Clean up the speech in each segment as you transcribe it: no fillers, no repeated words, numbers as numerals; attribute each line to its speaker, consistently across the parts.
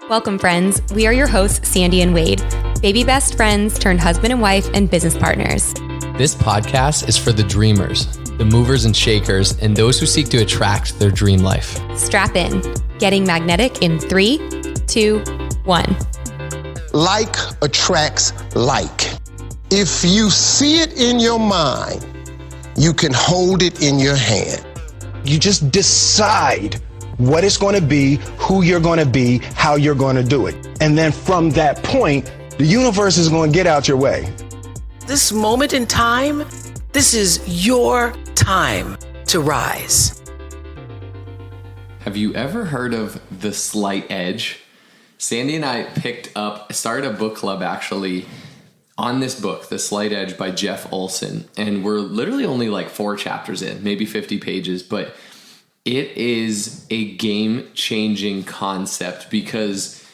Speaker 1: Welcome, friends. We are your hosts, Sandy and Wade, baby best friends turned husband and wife and business partners.
Speaker 2: This podcast is for the dreamers, the movers and shakers, and those who seek to attract their dream life.
Speaker 1: Strap in. Getting magnetic in 3, 2, 1.
Speaker 3: Like attracts like. If you see it in your mind, you can hold it in your hand.
Speaker 4: You just decide what it's going to be, who you're going to be, how you're going to do it. And then from that point, the universe is going to get out your way.
Speaker 5: This moment in time, this is your time to rise.
Speaker 2: Have you ever heard of The Slight Edge? Sandy and I started a book club actually on this book, The Slight Edge by Jeff Olson. And we're literally only like 4 chapters in, maybe 50 pages, but it is a game-changing concept because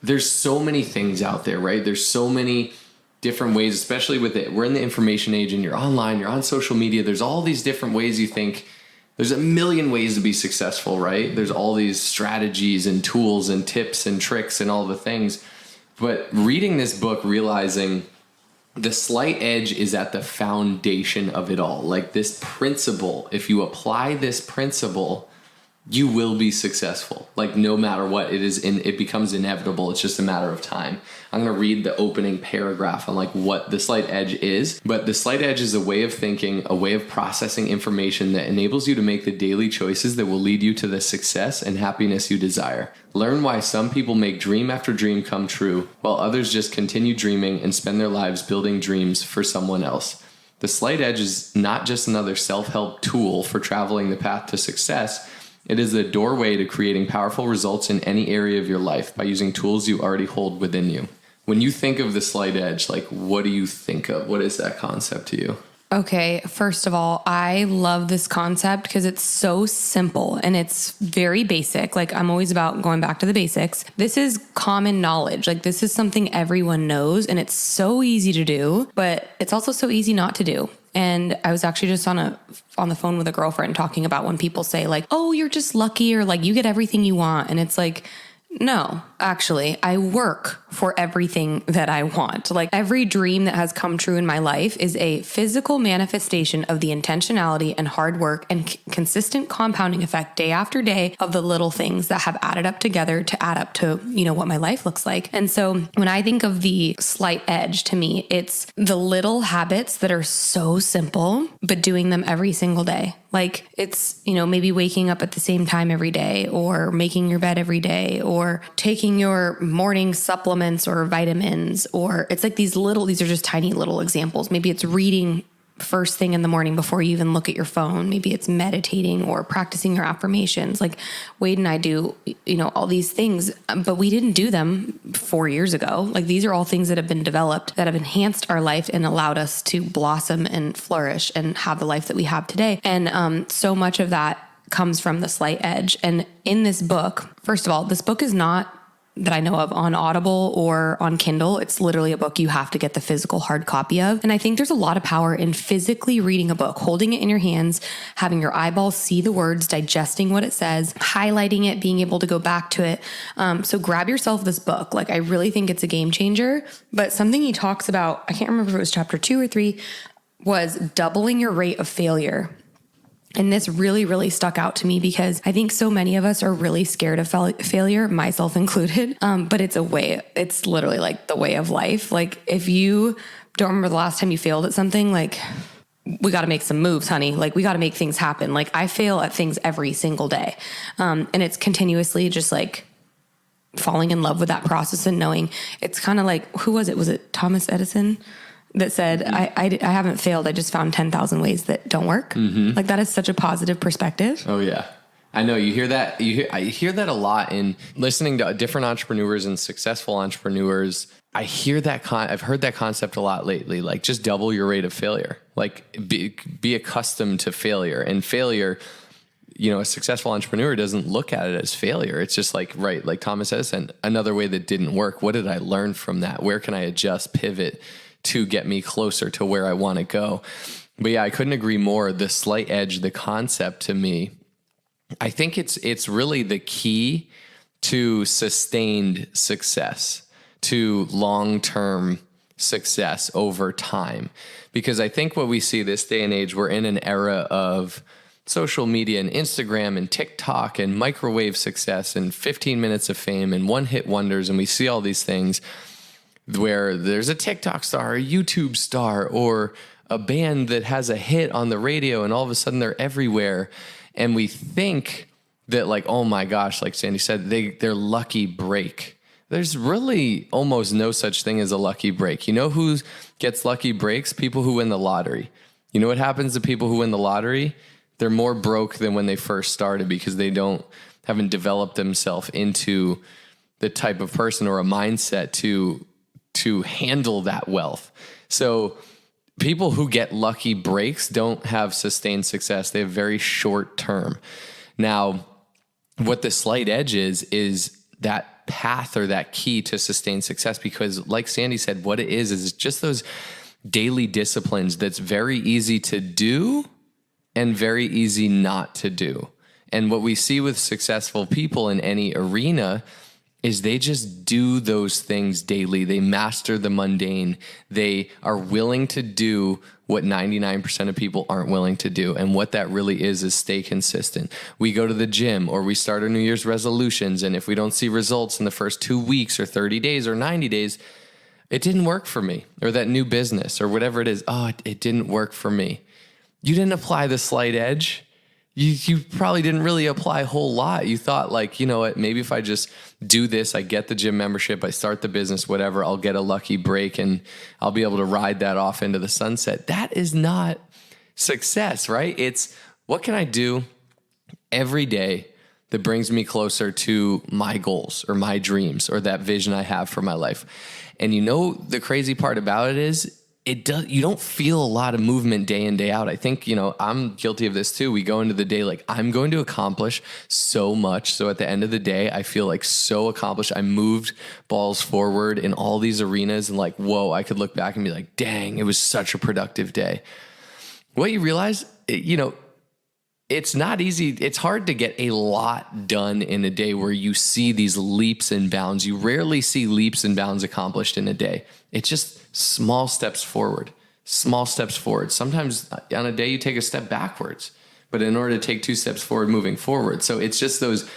Speaker 2: there's so many things out there, right? There's so many different ways, especially with it. We're in the information age and you're online, you're on social media. There's all these different ways you think. There's a million ways to be successful, right? There's all these strategies and tools and tips and tricks and all the things. But reading this book, realizing the slight edge is at the foundation of it all. Like this principle, if you apply this principle, you will be successful. Like no matter what, it becomes inevitable. It's just a matter of time. I'm going to read the opening paragraph on like what the slight edge is. But the slight edge is a way of thinking, a way of processing information that enables you to make the daily choices that will lead you to the success and happiness you desire. Learn why some people make dream after dream come true, while others just continue dreaming and spend their lives building dreams for someone else. The slight edge is not just another self-help tool for traveling the path to success. It is the doorway to creating powerful results in any area of your life by using tools you already hold within you. When you think of the slight edge, like what do you think of? What is that concept to you?
Speaker 1: Okay, first of all, I love this concept because it's so simple and it's very basic. Like I'm always about going back to the basics. This is common knowledge. Like this is something everyone knows and it's so easy to do, but it's also so easy not to do. And I was actually just on the phone with a girlfriend talking about when people say like, oh, you're just lucky or like you get everything you want. And it's like, no, actually, I work for everything that I want. Like every dream that has come true in my life is a physical manifestation of the intentionality and hard work and consistent compounding effect day after day of the little things that have added up together to add up to, what my life looks like. And so when I think of the slight edge, to me, it's the little habits that are so simple, but doing them every single day. Like it's, maybe waking up at the same time every day or making your bed every day or taking your morning supplements or vitamins, or it's like these are just tiny little examples. Maybe it's reading first thing in the morning before you even look at your phone. Maybe it's meditating or practicing your affirmations. Like Wade and I do, all these things, but we didn't do them 4 years ago. Like these are all things that have been developed that have enhanced our life and allowed us to blossom and flourish and have the life that we have today. And so much of that comes from the slight edge. And in this book, first of all, this book is not that I know of on Audible or on Kindle. It's literally a book you have to get the physical hard copy of. And I think there's a lot of power in physically reading a book, holding it in your hands, having your eyeballs see the words, digesting what it says, highlighting it, being able to go back to it. So grab yourself this book. Like I really think it's a game changer. But something he talks about, I can't remember if it was chapter 2 or 3, was doubling your rate of failure. And this really, really stuck out to me because I think so many of us are really scared of failure, myself included. But it's literally like the way of life. Like if you don't remember the last time you failed at something, like we got to make some moves, honey. Like we got to make things happen. Like I fail at things every single day. And it's continuously just like falling in love with that process and knowing it's kind of like, who was it? Was it Thomas Edison? That said, I haven't failed. I just found 10,000 ways that don't work. Mm-hmm. Like that is such a positive perspective.
Speaker 2: Oh yeah. I know you hear that. I hear that a lot in listening to different entrepreneurs and successful entrepreneurs. I hear that I've heard that concept a lot lately, like just double your rate of failure, like be accustomed to failure. And failure, a successful entrepreneur doesn't look at it as failure. It's just like, right, like Thomas Edison, another way that didn't work. What did I learn from that? Where can I adjust, pivot to get me closer to where I want to go? But yeah, I couldn't agree more. The slight edge, the concept to me, I think it's really the key to sustained success, to long-term success over time. Because I think what we see this day and age, we're in an era of social media and Instagram and TikTok and microwave success and 15 minutes of fame and one-hit wonders. And we see all these things where there's a TikTok star, a YouTube star, or a band that has a hit on the radio, and all of a sudden they're everywhere. And we think that, like, oh my gosh, like Sandy said, they're lucky break. There's really almost no such thing as a lucky break. You know who gets lucky breaks? People who win the lottery. You know what happens to people who win the lottery? They're more broke than when they first started because they haven't developed themselves into the type of person or a mindset to handle that wealth. So people who get lucky breaks don't have sustained success. They have very short term. Now, what the slight edge is that path or that key to sustained success, because like Sandy said, what it is just those daily disciplines that's very easy to do and very easy not to do. And what we see with successful people in any arena is they just do those things daily. They master the mundane. They are willing to do what 99% of people aren't willing to do. And what that really is stay consistent. We go to the gym or we start our New Year's resolutions. And if we don't see results in the first 2 weeks or 30 days or 90 days, it didn't work for me. Or that new business or whatever it is, it didn't work for me. You didn't apply the slight edge. You probably didn't really apply a whole lot. You thought, like, you know what, maybe if I just do this, I get the gym membership, I start the business, whatever, I'll get a lucky break and I'll be able to ride that off into the sunset. That is not success, right? It's what can I do every day that brings me closer to my goals or my dreams or that vision I have for my life. And you know, the crazy part about it is, you don't feel a lot of movement day in, day out. I think, I'm guilty of this too. We go into the day like, I'm going to accomplish so much. So at the end of the day, I feel like so accomplished. I moved balls forward in all these arenas and like, whoa, I could look back and be like, dang, it was such a productive day. What you realize, it's not easy. It's hard to get a lot done in a day where you see these leaps and bounds. You rarely see leaps and bounds accomplished in a day. It's just small steps forward. Sometimes on a day you take a step backwards, but in order to take 2 steps forward, moving forward. So it's just those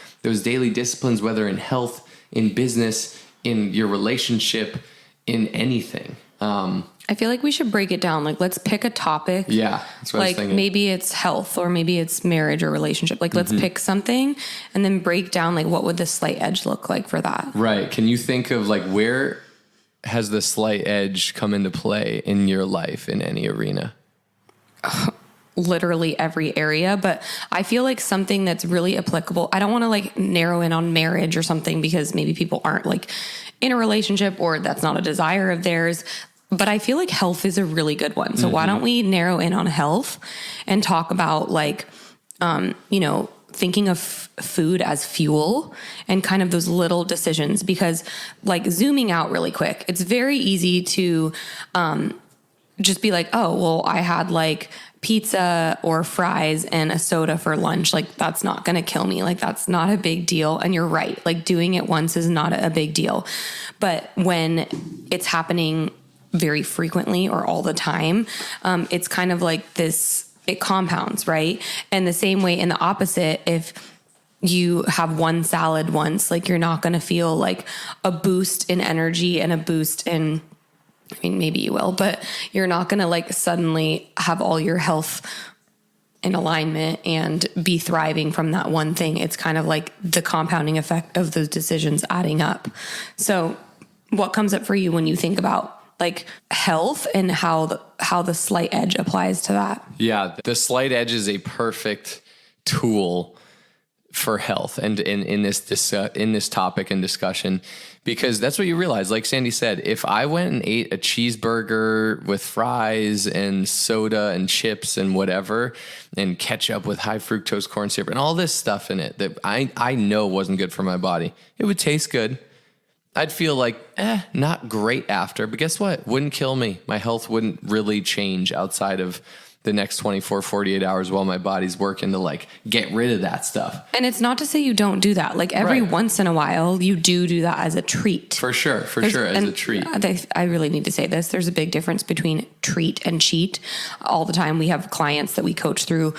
Speaker 2: daily disciplines, whether in health, in business, in your relationship, in anything.
Speaker 1: I feel like we should break it down. Like, let's pick a topic.
Speaker 2: Yeah, that's what I was thinking.
Speaker 1: Maybe it's health or maybe it's marriage or relationship. Like, let's pick something and then break down, like, what would the slight edge look like for that?
Speaker 2: Right. Can you think of, like, where has the slight edge come into play in your life in any arena?
Speaker 1: Literally every area, but I feel like something that's really applicable. I don't want to like narrow in on marriage or something because maybe people aren't like in a relationship or that's not a desire of theirs. But I feel like health is a really good one. So why don't we narrow in on health and talk about like, thinking of food as fuel and kind of those little decisions, because like zooming out really quick, it's very easy to just be like, oh, well, I had like pizza or fries and a soda for lunch. Like, that's not going to kill me. Like, that's not a big deal. And you're right. Like, doing it once is not a big deal. But when it's happening very frequently or all the time, it's kind of like this, it compounds, right? And the same way in the opposite, if you have one salad once, like you're not going to feel like a boost in energy and a boost in, I mean, maybe you will, but you're not going to like suddenly have all your health in alignment and be thriving from that one thing. It's kind of like the compounding effect of those decisions adding up. So what comes up for you when you think about like health and how the slight edge applies to that?
Speaker 2: Yeah, the slight edge is a perfect tool for health and in this topic and discussion, because that's what you realize. Like Sandy said, if I went and ate a cheeseburger with fries and soda and chips and whatever, and ketchup with high fructose corn syrup and all this stuff in it that I know wasn't good for my body, it would taste good. I'd feel like, not great after, but guess what? Wouldn't kill me. My health wouldn't really change outside of the next 24, 48 hours while my body's working to like get rid of that stuff.
Speaker 1: And it's not to say you don't do that. Like every
Speaker 2: Right.
Speaker 1: once in a while, you do that as a treat.
Speaker 2: For sure, as a treat.
Speaker 1: I really need to say this. There's a big difference between treat and cheat. All the time we have clients that we coach through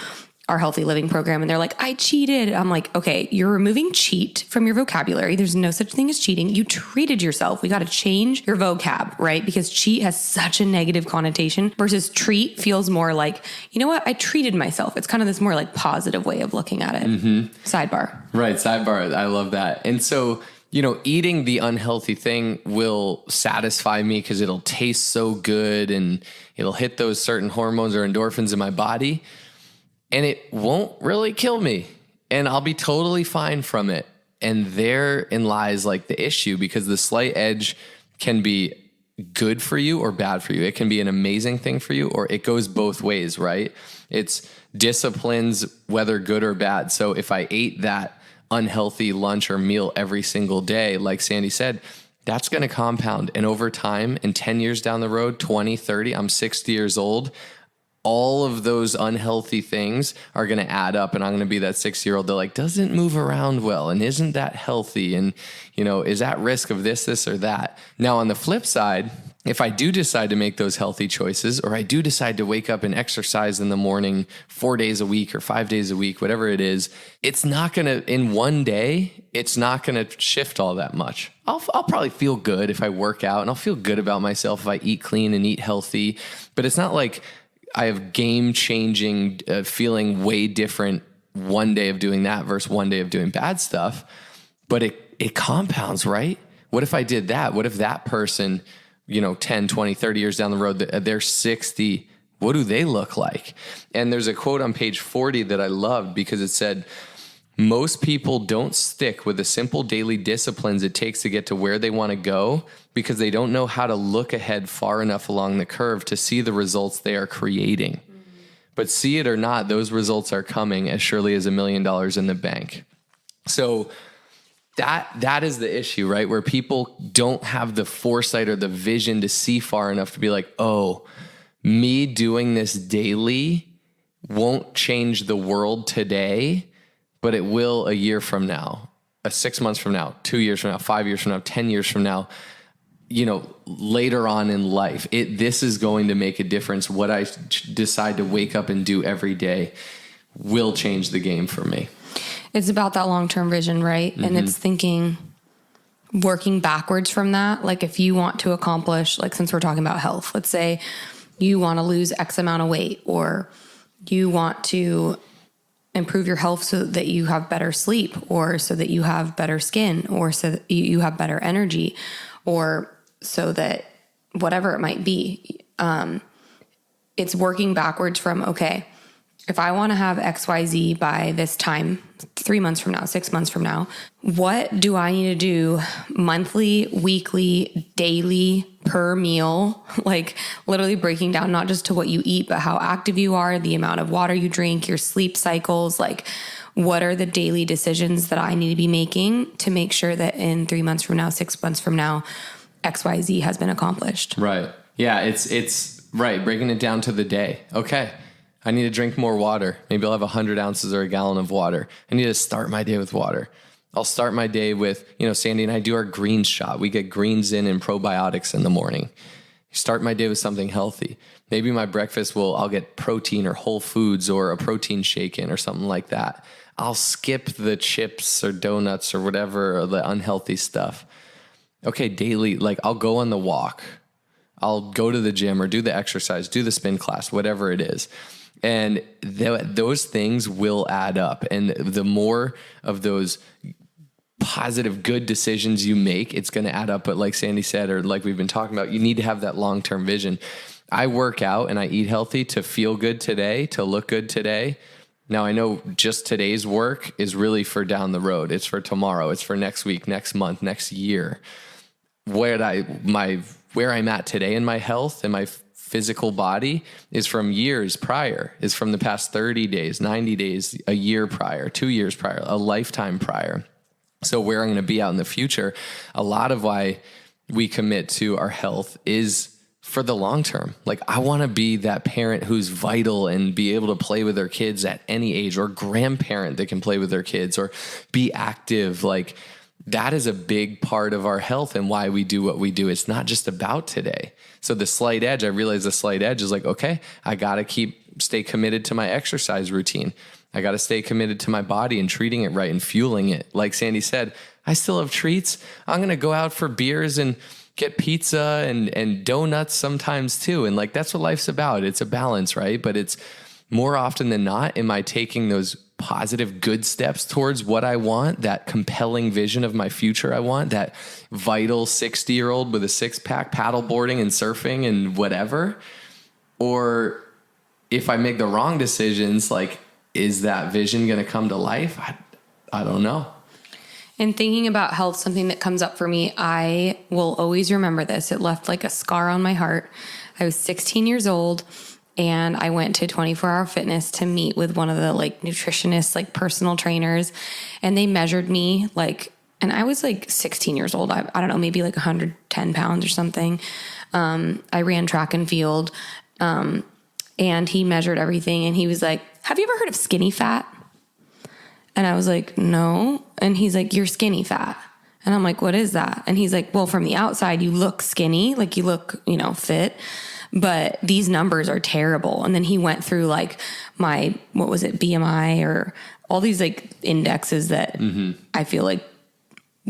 Speaker 1: our healthy living program and they're like, I cheated. I'm like, okay, you're removing cheat from your vocabulary. There's no such thing as cheating. You treated yourself. We got to change your vocab, right? Because cheat has such a negative connotation versus treat feels more like, you know what? I treated myself. It's kind of this more like positive way of looking at it. Sidebar.
Speaker 2: Right. Sidebar. I love that. And so, eating the unhealthy thing will satisfy me because it'll taste so good and it'll hit those certain hormones or endorphins in my body. And it won't really kill me. And I'll be totally fine from it. And therein lies like the issue, because the slight edge can be good for you or bad for you. It can be an amazing thing for you, or it goes both ways, right? It's disciplines, whether good or bad. So if I ate that unhealthy lunch or meal every single day, like Sandy said, that's going to compound. And over time, in 10 years down the road, 20, 30, I'm 60 years old, all of those unhealthy things are going to add up, and I'm going to be that 6-year-old that like doesn't move around well and isn't that healthy and, is at risk of this or that. Now, on the flip side, if I do decide to make those healthy choices, or I do decide to wake up and exercise in the morning 4 days a week or 5 days a week, whatever it is, it's not going to, in one day, it's not going to shift all that much. I'll probably feel good if I work out, and I'll feel good about myself if I eat clean and eat healthy, but it's not like I have game-changing feeling way different one day of doing that versus one day of doing bad stuff. But it compounds, right? What if I did that? What if that person, 10, 20, 30 years down the road, they're 60, what do they look like? And there's a quote on page 40 that I loved because it said, most people don't stick with the simple daily disciplines it takes to get to where they want to go because they don't know how to look ahead far enough along the curve to see the results they are creating. But see it or not, those results are coming as surely as $1 million in the bank. So that is the issue, right? Where people don't have the foresight or the vision to see far enough to be like, oh, me doing this daily won't change the world today, but it will a year from now, 6 months from now, 2 years from now, 5 years from now, 10 years from now, later on in life. This is going to make a difference. What I decide to wake up and do every day will change the game for me.
Speaker 1: It's about that long-term vision, right? Mm-hmm. And it's thinking, working backwards from that. Like if you want to accomplish, like since we're talking about health, let's say you want to lose X amount of weight, or you want to improve your health so that you have better sleep, or so that you have better skin, or so that you have better energy, or so that whatever it might be. It's working backwards from, okay, if I want to have XYZ by this time, 3 months from now, 6 months from now, what do I need to do monthly, weekly, daily, per meal? Like literally breaking down not just to what you eat, but how active you are, the amount of water you drink, your sleep cycles. Like what are the daily decisions that I need to be making to make sure that in 3 months from now, 6 months from now, XYZ has been accomplished?
Speaker 2: Right. Yeah, it's right. Breaking it down to the day. Okay. I need to drink more water. Maybe I'll have 100 ounces or a gallon of water. I need to start my day with water. I'll start my day with, Sandy and I do our greens shot. We get greens in and probiotics in the morning. Start my day with something healthy. Maybe my breakfast I'll get protein or whole foods or a protein shake in or something like that. I'll skip the chips or donuts or whatever, or the unhealthy stuff. Okay, daily, like I'll go on the walk. I'll go to the gym or do the exercise, do the spin class, whatever it is. And those things will add up. And the more of those positive, good decisions you make, it's going to add up. But like Sandy said, or like we've been talking about, you need to have that long-term vision. I work out and I eat healthy to feel good today, to look good today. Now I know just today's work is really for down the road. It's for tomorrow. It's for next week, next month, next year. Where I'm at today in my health and my physical body is from years prior, is from the past 30 days, 90 days, a year prior, 2 years prior, a lifetime prior. So where I'm going to be out in the future, a lot of why we commit to our health is for the long term. Like, I want to be that parent who's vital and be able to play with their kids at any age, or grandparent that can play with their kids or be active. Like, that is a big part of our health and why we do what we do. It's not just about today. So the slight edge, I realize the slight edge is like, okay, I got to stay committed to my exercise routine. I got to stay committed to my body and treating it right and fueling it. Like Sandy said, I still have treats. I'm going to go out for beers and get pizza and donuts sometimes too. And like, that's what life's about. It's a balance, right? But it's more often than not, am I taking those positive, good steps towards what I want, that compelling vision of my future I want, that vital 60-year-old with a six-pack paddleboarding and surfing and whatever? Or if I make the wrong decisions, like, is that vision going to come to life? I don't know.
Speaker 1: And thinking about health, something that comes up for me, I will always remember this. It left like a scar on my heart. I was 16 years old and I went to 24 Hour Fitness to meet with one of the like nutritionists, like personal trainers. And they measured me and I was like 16 years old. I don't know, maybe like 110 pounds or something. I ran track and field. And he measured everything and he was like, have you ever heard of skinny fat? And I was like, no. And he's like, you're skinny fat. And I'm like, what is that? And he's like, well, from the outside, you look skinny, like you look, fit, but these numbers are terrible. And then he went through like my, what was it, BMI or all these like indexes that I feel like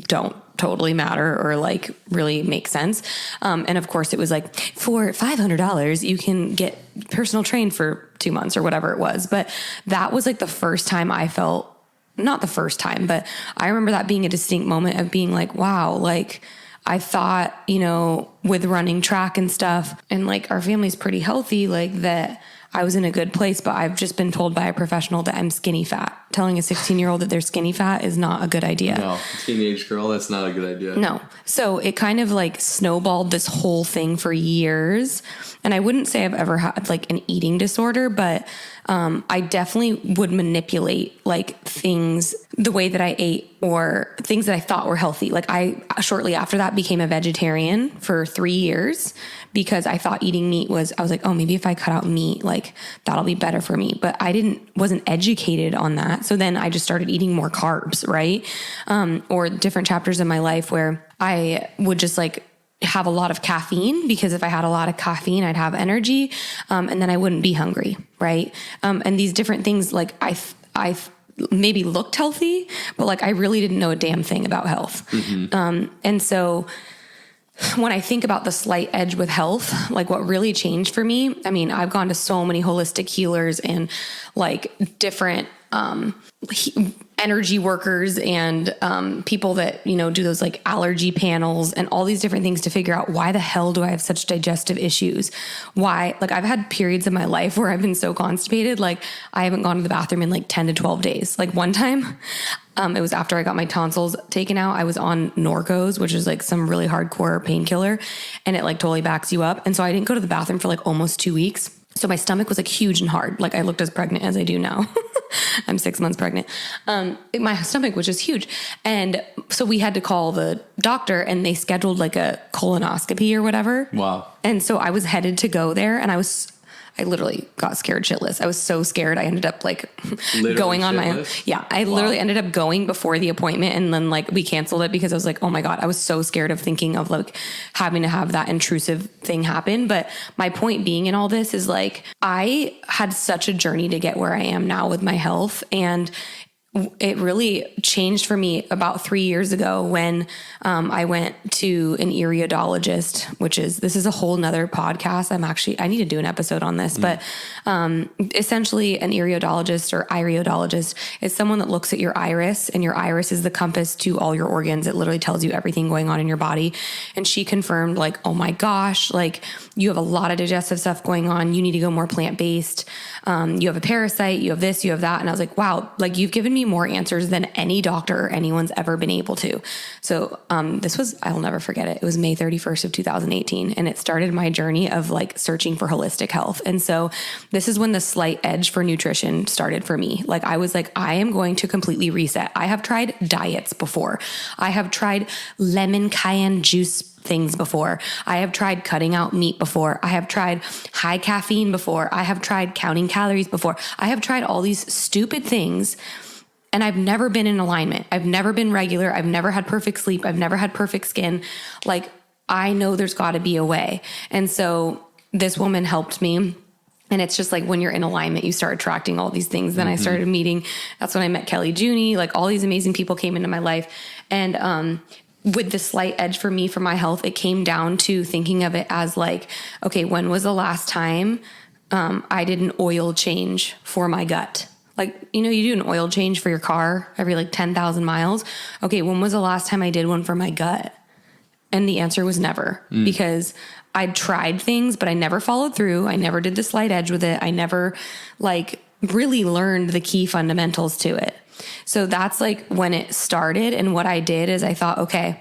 Speaker 1: don't totally matter or like really make sense. And of course it was like, for $500, you can get personal trained for 2 months or whatever it was. But that was like the first time I felt, not the first time, but I remember that being a distinct moment of being like, wow, like I thought, with running track and stuff and like our family's pretty healthy, like that I was in a good place, but I've just been told by a professional that I'm skinny fat. Telling a 16-year-old that they're skinny fat is not a good idea.
Speaker 2: No, teenage girl, that's not a good idea.
Speaker 1: No. So it kind of like snowballed this whole thing for years. And I wouldn't say I've ever had like an eating disorder, but I definitely would manipulate like things, the way that I ate or things that I thought were healthy. Like I shortly after that became a vegetarian for 3 years because I thought eating meat I was like, oh, maybe if I cut out meat, like that'll be better for me. But I wasn't educated on that. So then I just started eating more carbs, right? Or different chapters in my life where I would just like have a lot of caffeine because if I had a lot of caffeine, I'd have energy. And then I wouldn't be hungry. Right. And these different things, like I maybe looked healthy, but like I really didn't know a damn thing about health. And so when I think about the slight edge with health, like what really changed for me, I mean, I've gone to so many holistic healers and like different, energy workers and people that, do those like allergy panels and all these different things to figure out why the hell do I have such digestive issues? Why? Like I've had periods of my life where I've been so constipated, like I haven't gone to the bathroom in like 10 to 12 days. Like one time, it was after I got my tonsils taken out. I was on Norcos, which is like some really hardcore painkiller, and it like totally backs you up. And so I didn't go to the bathroom for like almost 2 weeks. So my stomach was like huge and hard. Like I looked as pregnant as I do now. I'm 6 months pregnant. My stomach was just huge. And so we had to call the doctor and they scheduled like a colonoscopy or whatever.
Speaker 2: Wow.
Speaker 1: And so I was headed to go there and I literally got scared shitless. I was so scared. I ended up like going on my own. Yeah. I literally ended up going before the appointment and then like we canceled it because I was like, oh my God, I was so scared of thinking of like having to have that intrusive thing happen. But my point being in all this is like, I had such a journey to get where I am now with my health. And it really changed for me about 3 years ago when I went to an iriodologist, this is a whole nother podcast. I need to do an episode on this, but essentially an iriodologist or iriodologist is someone that looks at your iris, and your iris is the compass to all your organs. It literally tells you everything going on in your body. And she confirmed like, oh my gosh, like you have a lot of digestive stuff going on. You need to go more plant-based. You have a parasite, you have this, you have that. And I was like, wow, like you've given me more answers than any doctor or anyone's ever been able to. So I'll never forget it. It was May 31st of 2018. And it started my journey of like searching for holistic health. And so this is when the slight edge for nutrition started for me. Like I was like, I am going to completely reset. I have tried diets before. I have tried lemon cayenne juice things before. I have tried cutting out meat before. I have tried high caffeine before. I have tried counting calories before. I have tried all these stupid things, and I've never been in alignment. I've never been regular. I've never had perfect sleep. I've never had perfect skin. Like, I know there's got to be a way. And so this woman helped me. And it's just like when you're in alignment, you start attracting all these things. Then I started meeting, that's when I met Kelly Juni. Like, all these amazing people came into my life. And with the slight edge for me, for my health, it came down to thinking of it as like, okay, when was the last time I did an oil change for my gut? Like, you know, you do an oil change for your car every like 10,000 miles. Okay, when was the last time I did one for my gut? And the answer was never, because I'd tried things, but I never followed through. I never did the slight edge with it. I never like really learned the key fundamentals to it. So that's like when it started. And what I did is I thought, okay,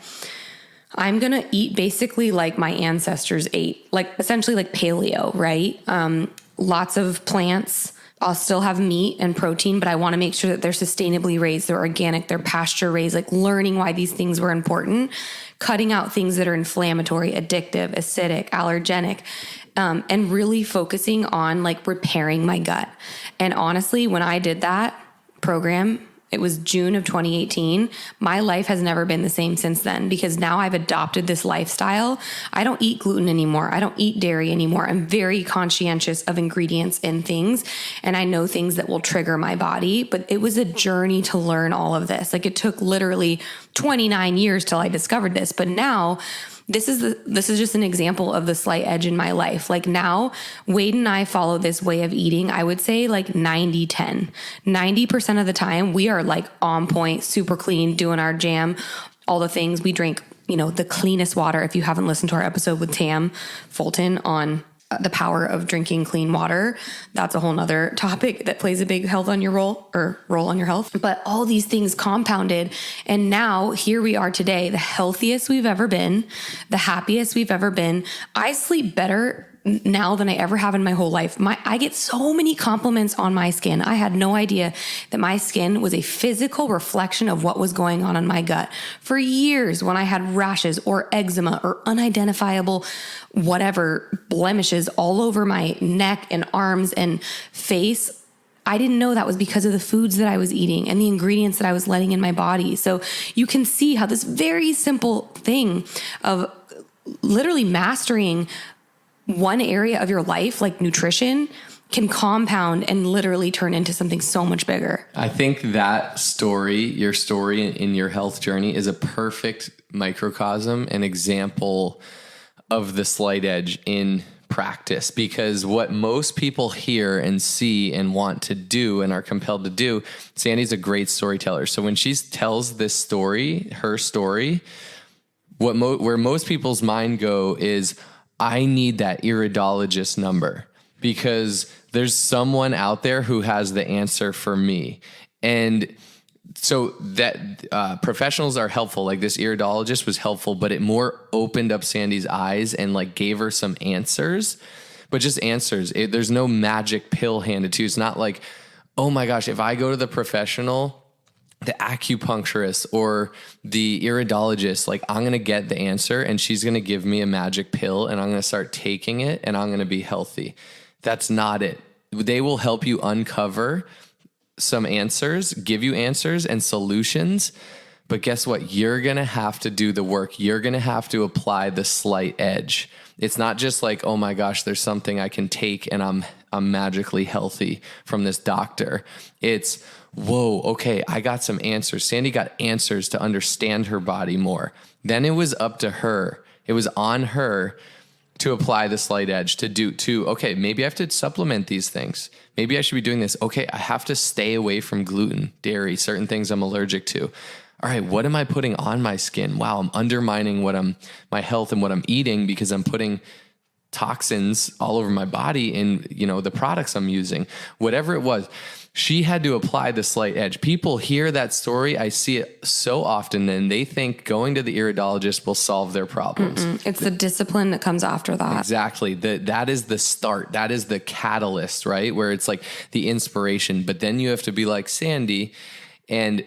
Speaker 1: I'm going to eat basically like my ancestors ate, like essentially like paleo, right? Lots of plants. I'll still have meat and protein, but I want to make sure that they're sustainably raised, they're organic, they're pasture raised, like learning why these things were important, cutting out things that are inflammatory, addictive, acidic, allergenic, and really focusing on like repairing my gut. And honestly, when I did that program, it was June of 2018. My life has never been the same since then, because now I've adopted this lifestyle. I don't eat gluten anymore. I don't eat dairy anymore. I'm very conscientious of ingredients and things. And I know things that will trigger my body, but it was a journey to learn all of this. Like, it took literally 29 years till I discovered this. But now this is just an example of the slight edge in my life. Like, now Wade and I follow this way of eating. I would say like 90-10. 90% of the time we are like on point, super clean, doing our jam, all the things. We drink, you know, the cleanest water. If you haven't listened to our episode with Tam Fulton on the power of drinking clean water, that's a whole nother topic that plays a big role on your health. But all these things compounded. And now here we are today, the healthiest we've ever been, the happiest we've ever been. I sleep better now than I ever have in my whole life. I get so many compliments on my skin. I had no idea that my skin was a physical reflection of what was going on in my gut. For years, when I had rashes or eczema or unidentifiable whatever blemishes all over my neck and arms and face, I didn't know that was because of the foods that I was eating and the ingredients that I was letting in my body. So you can see how this very simple thing of literally mastering one area of your life, like nutrition, can compound and literally turn into something so much bigger.
Speaker 2: I think that story, your story in your health journey, is a perfect microcosm, an example of the slight edge in practice, because what most people hear and see and want to do and are compelled to do, Sandy's a great storyteller. So when she tells this story, her story, where most people's mind go is, I need that iridologist number, because there's someone out there who has the answer for me. And so that professionals are helpful. Like, this iridologist was helpful, but it more opened up Sandy's eyes and like gave her some answers, but just answers. There's no magic pill handed to you. It's not like, oh my gosh, if I go to the professional, the acupuncturist or the iridologist, like, I'm going to get the answer and she's going to give me a magic pill and I'm going to start taking it and I'm going to be healthy. That's not it. They will help you uncover some answers, give you answers and solutions. But guess what? You're going to have to do the work. You're going to have to apply the slight edge. It's not just like, oh my gosh, there's something I can take and I'm magically healthy from this doctor. It's, whoa, okay, I got some answers. Sandy got answers to understand her body more. Then it was up to her. It was on her to apply the slight edge, okay, maybe I have to supplement these things. Maybe I should be doing this. Okay, I have to stay away from gluten, dairy, certain things I'm allergic to. All right, what am I putting on my skin? Wow, I'm undermining my health and what I'm eating because I'm putting toxins all over my body in, the products I'm using. Whatever it was, she had to apply the slight edge. People hear that story. I see it so often, and they think going to the iridologist will solve their problems.
Speaker 1: It's the discipline that comes after that.
Speaker 2: Exactly. That is the start. That is the catalyst, right? Where it's like the inspiration. But then you have to be like, Sandy, and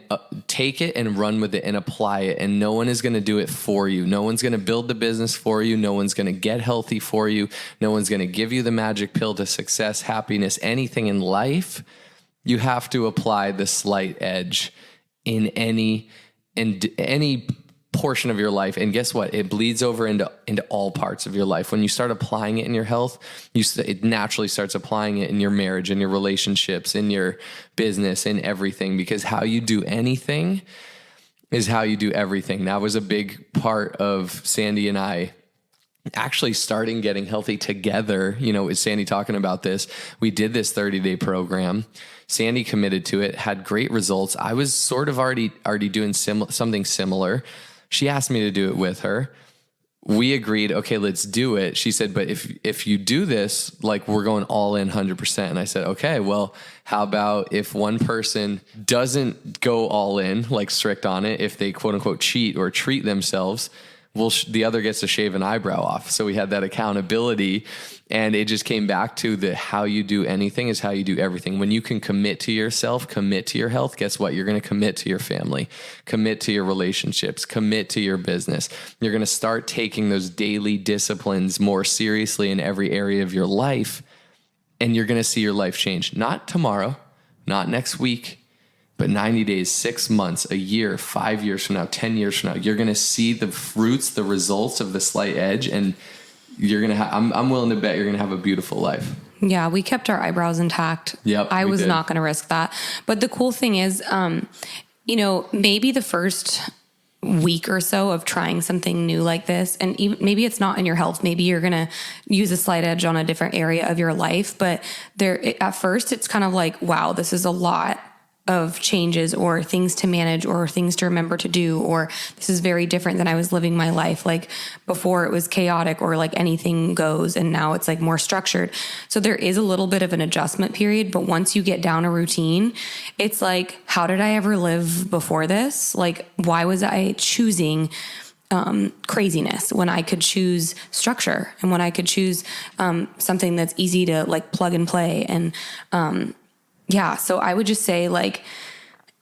Speaker 2: take it and run with it and apply it. And no one is going to do it for you. No one's going to build the business for you. No one's going to get healthy for you. No one's going to give you the magic pill to success, happiness, anything in life. You have to apply the slight edge in any portion of your life. And guess what? It bleeds over into all parts of your life. When you start applying it in your health, it naturally starts applying it in your marriage, in your relationships, in your business, in everything, because how you do anything is how you do everything. That was a big part of Sandy and I actually starting getting healthy together. With Sandy talking about this, we did this 30-day program. Sandy committed to it, had great results. I was sort of already doing something similar. She asked me to do it with her. We agreed, okay, let's do it. She said, but if you do this, like, we're going all in 100%. And I said, okay, well, how about if one person doesn't go all in, like strict on it, if they quote unquote cheat or treat themselves, the other gets to shave an eyebrow off. So we had that accountability, and it just came back to how you do anything is how you do everything. When you can commit to yourself, commit to your health, guess what? You're going to commit to your family, commit to your relationships, commit to your business. You're going to start taking those daily disciplines more seriously in every area of your life, and you're going to see your life change. Not tomorrow, not next week, but 90 days, 6 months, a year, 5 years from now, 10 years from now, you're going to see the fruits, the results of the slight edge. And you're going to I'm willing to bet you're going to have a beautiful life.
Speaker 1: Yeah, we kept our eyebrows intact.
Speaker 2: Yep,
Speaker 1: I was
Speaker 2: did.
Speaker 1: not going to risk that. But the cool thing is, maybe the first week or so of trying something new like this, and even, maybe it's not in your health, maybe you're going to use a slight edge on a different area of your life. But at first it's kind of like, wow, this is a lot of changes or things to manage or things to remember to do, or this is very different than I was living my life. Like before it was chaotic or like anything goes, and now it's like more structured. So there is a little bit of an adjustment period, but once you get down a routine, it's like, how did I ever live before this? Like, why was I choosing craziness when I could choose structure, and when I could choose something that's easy to like plug and play? And yeah. So I would just say, like,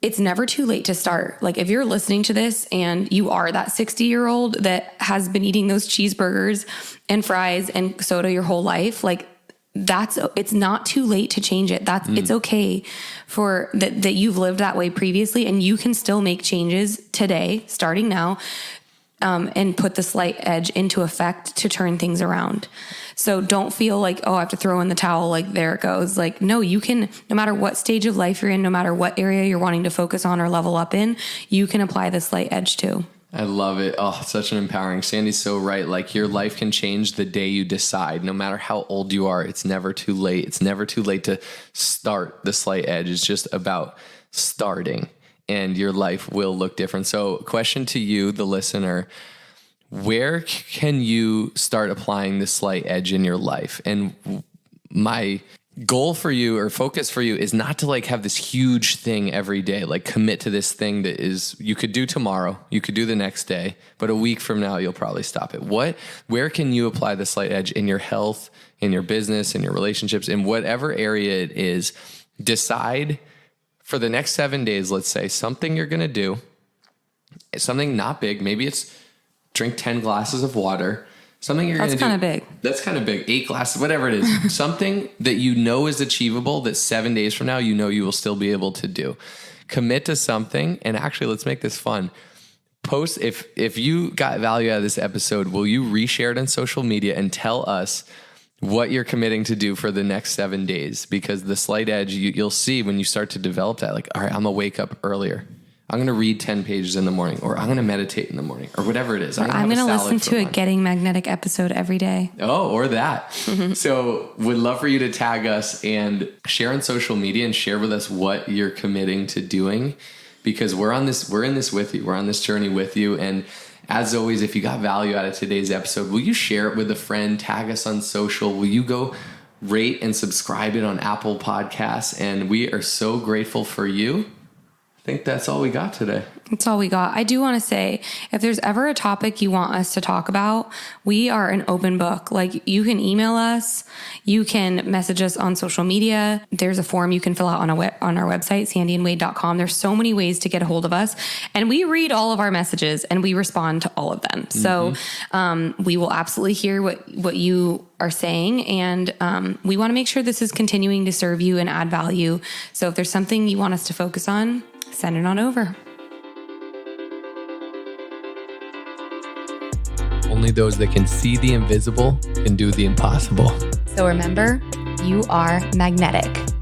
Speaker 1: it's never too late to start. Like, if you're listening to this and you are that 60-year-old that has been eating those cheeseburgers and fries and soda your whole life, like, it's not too late to change it. It's okay for that you've lived that way previously, and you can still make changes today, starting now, and put the slight edge into effect to turn things around. So don't feel like, oh, I have to throw in the towel, like there it goes. Like, no, you can, no matter what stage of life you're in, no matter what area you're wanting to focus on or level up in, you can apply the slight edge too.
Speaker 2: I love it. Oh, such an empowering. Sandy's so right. Like, your life can change the day you decide. No matter how old you are, it's never too late. It's never too late to start the slight edge. It's just about starting, and your life will look different. So, question to you, the listener: where can you start applying the slight edge in your life? And my goal for you, or focus for you, is not to like have this huge thing every day, like commit to this thing that is, you could do tomorrow, you could do the next day, but a week from now, you'll probably stop it. Where can you apply the slight edge in your health, in your business, in your relationships, in whatever area it is? Decide for the next 7 days, let's say, something you're going to do, something not big. Maybe it's drink 10 glasses of water. Something you're going to do. That's kind of big. That's kind of big. 8 glasses, whatever it is. Something that you know is achievable, that 7 days from now, you know you will still be able to do. Commit to something. And actually, let's make this fun. Post, if you got value out of this episode, will you reshare it on social media and tell us what you're committing to do for the next 7 days? Because the slight edge, you'll see when you start to develop that, like, all right, I'm going to wake up earlier. I'm going to read 10 pages in the morning, or I'm going to meditate in the morning, or whatever it is.
Speaker 1: I'm going to listen to a Getting Magnetic episode every day.
Speaker 2: Oh, or that. So would love for you to tag us and share on social media and share with us what you're committing to doing, because we're in this with you. We're on this journey with you. And as always, if you got value out of today's episode, will you share it with a friend? Tag us on social. Will you go rate and subscribe it on Apple Podcasts? And we are so grateful for you. I think that's all we got today.
Speaker 1: That's all we got. I do want to say, if there's ever a topic you want us to talk about, we are an open book. Like, you can email us, you can message us on social media. There's a form you can fill out on our website, sandyandwade.com. There's so many ways to get a hold of us, and we read all of our messages and we respond to all of them. So we will absolutely hear what you are saying, and we want to make sure this is continuing to serve you and add value. So if there's something you want us to focus on, send it on over.
Speaker 6: Only those that can see the invisible can do the impossible.
Speaker 1: So remember, you are magnetic.